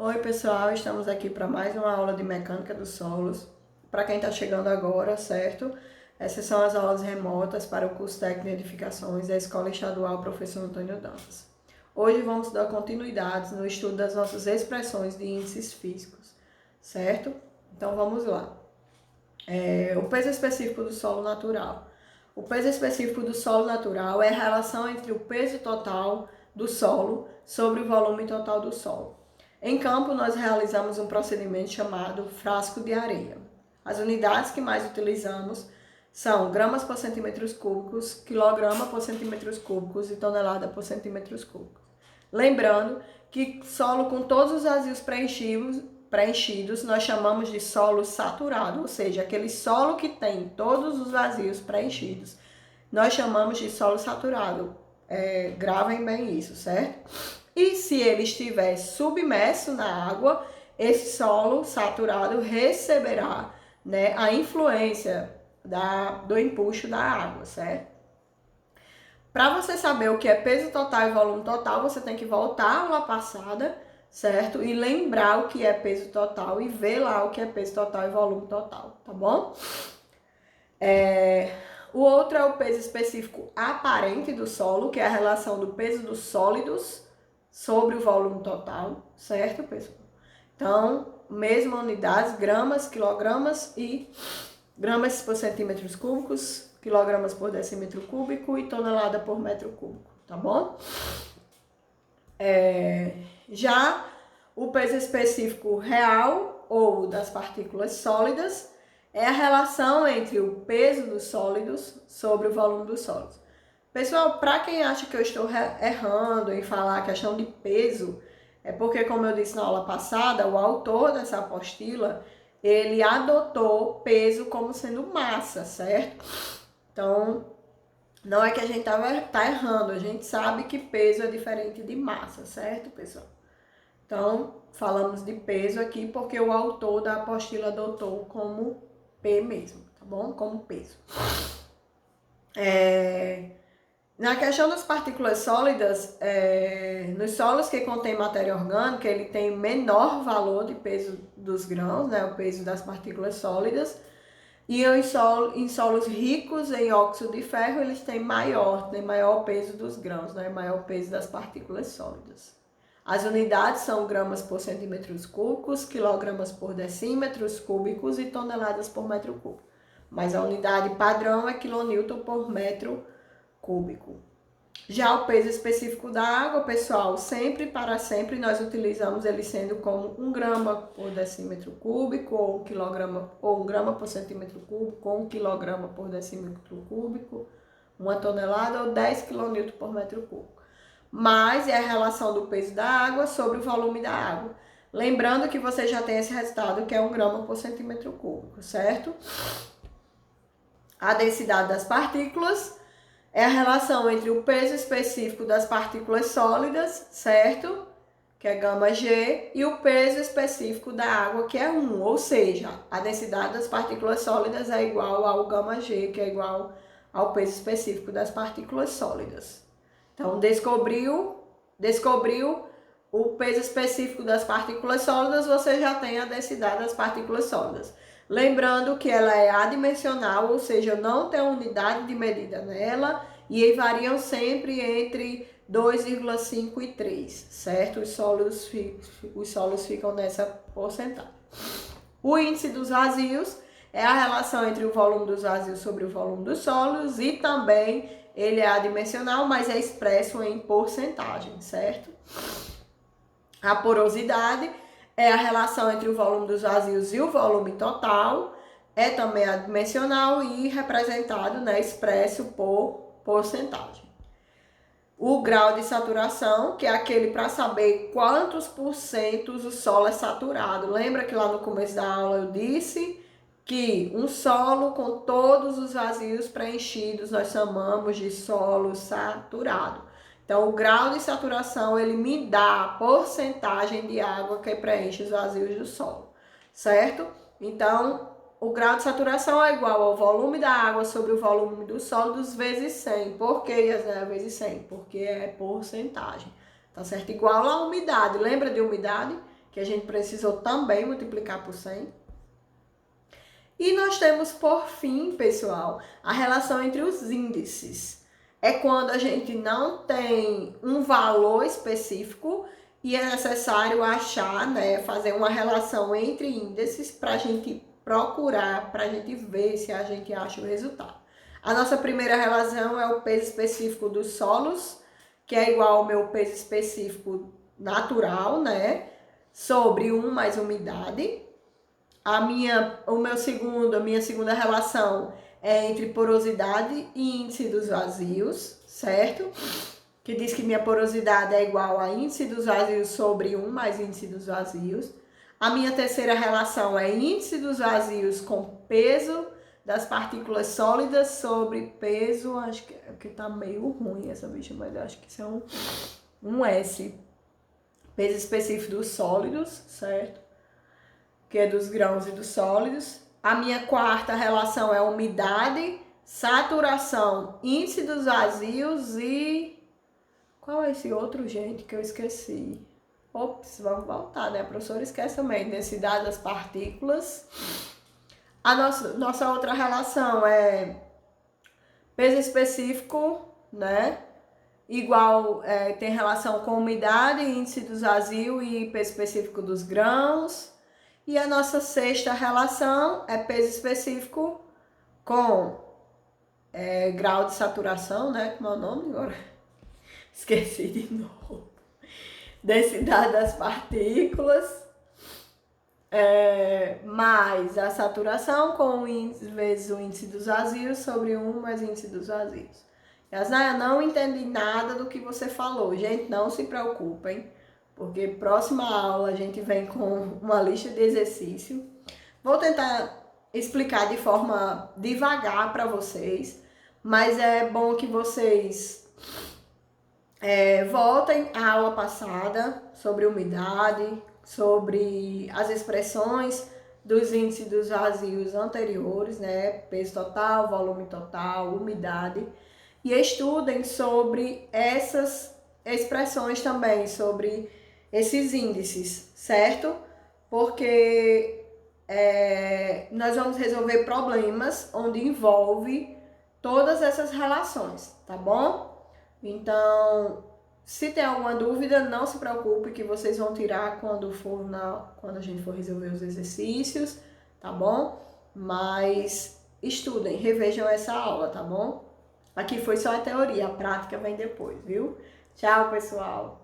Oi pessoal, estamos aqui para mais uma aula de mecânica dos solos. Para quem está chegando agora, certo? Essas são as aulas remotas para o curso técnico de edificações da Escola Estadual Professor Antônio Dantas. Hoje vamos dar continuidade no estudo das nossas expressões de índices físicos, certo? Então vamos lá. O peso específico do solo natural. O peso específico do solo natural é a relação entre o peso total do solo sobre o volume total do solo. Em campo, nós realizamos um procedimento chamado frasco de areia. As unidades que mais utilizamos são gramas por centímetros cúbicos, quilograma por centímetros cúbicos e tonelada por centímetros cúbicos. Lembrando que solo com todos os vazios preenchidos nós chamamos de solo saturado, ou seja, aquele solo que tem todos os vazios preenchidos, nós chamamos de solo saturado. Gravem bem isso, certo? E se ele estiver submerso na água, esse solo saturado receberá, né, a influência do empuxo da água, certo? Para você saber o que é peso total e volume total, você tem que voltar à aula passada, certo? E lembrar o que é peso total e ver lá o que é peso total e volume total, tá bom? O outro é o peso específico aparente do solo, que é a relação do peso dos sólidos sobre o volume total, certo, pessoal? Então, mesma unidades, gramas, quilogramas e gramas por centímetros cúbicos, quilogramas por decímetro cúbico e tonelada por metro cúbico, tá bom? Já o peso específico real ou das partículas sólidas é a relação entre o peso dos sólidos sobre o volume dos sólidos. Pessoal, para quem acha que eu estou errando em falar a questão de peso, é porque, como eu disse na aula passada, o autor dessa apostila, ele adotou peso como sendo massa, certo? Então, não é que a gente tá errando, a gente sabe que peso é diferente de massa, certo, pessoal? Então, falamos de peso aqui porque o autor da apostila adotou como P mesmo, tá bom? Como peso. Na questão das partículas sólidas, nos solos que contém matéria orgânica, ele tem menor valor de peso dos grãos, né, o peso das partículas sólidas, e em solos ricos em óxido de ferro, eles têm maior peso dos grãos, né, maior peso das partículas sólidas. As unidades são gramas por centímetros cúbicos, quilogramas por decímetros cúbicos e toneladas por metro cúbico. Mas a unidade padrão é quilonewton por metro cúbico. Já o peso específico da água, pessoal, sempre para sempre nós utilizamos ele sendo como 1 grama por decímetro cúbico, ou 1 grama por centímetro cúbico, ou 1 quilograma por decímetro cúbico, 1 tonelada ou 10 kN por metro cúbico. Mas é a relação do peso da água sobre o volume da água. Lembrando que você já tem esse resultado que é 1 grama por centímetro cúbico, certo? A densidade das partículas é a relação entre o peso específico das partículas sólidas, certo? Que é γg, e o peso específico da água, que é 1, ou seja, a densidade das partículas sólidas é igual ao γg, que é igual ao peso específico das partículas sólidas. Então, descobriu o peso específico das partículas sólidas, você já tem a densidade das partículas sólidas. Lembrando que ela é adimensional, ou seja, não tem unidade de medida nela, e variam sempre entre 2,5 e 3, certo? Os solos ficam nessa porcentagem. O índice dos vazios é a relação entre o volume dos vazios sobre o volume dos solos, e também ele é adimensional, mas é expresso em porcentagem, certo? A porosidade é a relação entre o volume dos vazios e o volume total, é também adimensional e representado, né, expresso por porcentagem. O grau de saturação, que é aquele para saber quantos porcentos o solo é saturado. Lembra que lá no começo da aula eu disse que um solo com todos os vazios preenchidos nós chamamos de solo saturado. Então, o grau de saturação, ele me dá a porcentagem de água que preenche os vazios do solo, certo? Então, o grau de saturação é igual ao volume da água sobre o volume dos sólidos vezes 100. Por que, Yasnaya, vezes 100? Porque é porcentagem, tá certo? Igual a umidade. Lembra de umidade? que a gente precisou também multiplicar por 100. E nós temos, por fim, pessoal, a relação entre os índices. É quando a gente não tem um valor específico e é necessário achar, né, fazer uma relação entre índices para a gente procurar, para a gente ver se a gente acha o resultado. A nossa primeira relação é o peso específico dos solos, que é igual ao meu peso específico natural, né, sobre 1 mais umidade. A minha segunda relação é entre porosidade e índice dos vazios, certo? Que diz que minha porosidade é igual a índice dos vazios sobre 1 mais índice dos vazios. A minha terceira relação é índice dos vazios com peso das partículas sólidas sobre peso, acho que tá meio ruim essa bicha, mas eu acho que isso é um S. Peso específico dos sólidos, certo? Que é dos grãos e dos sólidos. A minha quarta relação é umidade, saturação, índice dos vazios e... Qual é esse outro, gente, que eu esqueci? Ops, vamos voltar, né? A professora esquece também. Densidade das partículas. A nossa outra relação é peso específico, né? Igual, tem relação com umidade, índice dos vazios e peso específico dos grãos. E a nossa sexta relação é peso específico com grau de saturação, né? Como é o nome agora? Esqueci de novo. Densidade das partículas, mais a saturação com vezes o índice dos vazios sobre 1 mais índice dos vazios. Yasnaya, não entendi nada do que você falou. Gente, não se preocupem, porque próxima aula a gente vem com uma lista de exercício. Vou tentar explicar de forma devagar para vocês, mas é bom que vocês voltem à aula passada sobre umidade, sobre as expressões dos índices dos vazios anteriores, né? Peso total, volume total, umidade. E estudem sobre essas expressões também, sobre esses índices, certo? Porque nós vamos resolver problemas onde envolve todas essas relações, tá bom? Então, se tem alguma dúvida, não se preocupe que vocês vão tirar quando a gente for resolver os exercícios, tá bom? Mas estudem, revejam essa aula, tá bom? Aqui foi só a teoria, a prática vem depois, viu? Tchau, pessoal!